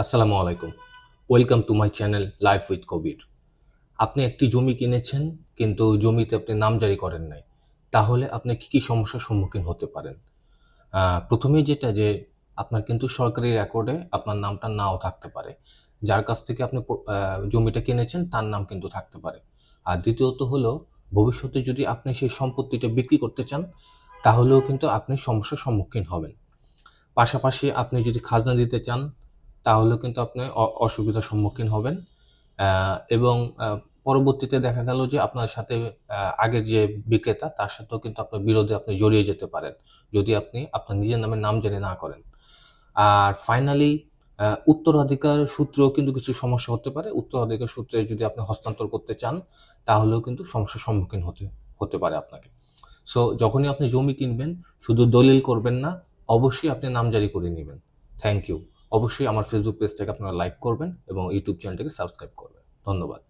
আসসালামু আলাইকুম। Welcome to my channel life with Kabir. আপনি একটি জমি কিনেছেন কিন্তু জমিতে আপনি নামজারি করেন নাই। তাহলে আপনি কি সমস্যার সম্মুখীন হতে পারেন? প্রথমেই যেটা যে আপনার কিন্তু সরকারি রেকর্ডে আপনার নামটা নাও থাকতে পারে। যার কাছ থেকে আপনি জমিটা কিনেছেন তার নাম কিন্তু থাকতে পারে। আর দ্বিতীয়ত হলো ভবিষ্যতে যদি আপনি সেই সম্পত্তিটা বিক্রি করতে চান তাহলেও কিন্তু আপনি সমস্যার সম্মুখীন হবেন। পাশাপাশি আপনি যদি খাজনা দিতে চান, তাহলেও কিন্তু আপনি অসুবিধার সম্মুখীন হবেন। এবং পরবর্তীতে দেখা গেল যে আপনার সাথে আগের যে বিক্রেতা তার সাথেও কিন্তু আপনার বিরোধে আপনি জড়িয়ে যেতে পারেন, যদি আপনি আপনার নিজের নামে নামজারি না করেন। আর ফাইনালি উত্তরাধিকার সূত্রেও কিন্তু কিছু সমস্যা হতে পারে। উত্তরাধিকার সূত্রে যদি আপনি হস্তান্তর করতে চান, তাহলেও কিন্তু সমস্যার সম্মুখীন হতে হতে পারে আপনাকে। সো যখনই আপনি জমি কিনবেন, শুধু দলিল করবেন না, অবশ্যই আপনি নামজারি করে নিবেন। Thank you. অবশ্যই আমার ফেসবুক পেজটাকে আপনারা লাইক করবেন এবং ইউটিউব চ্যানেলটাকে সাবস্ক্রাইব করবেন। ধন্যবাদ।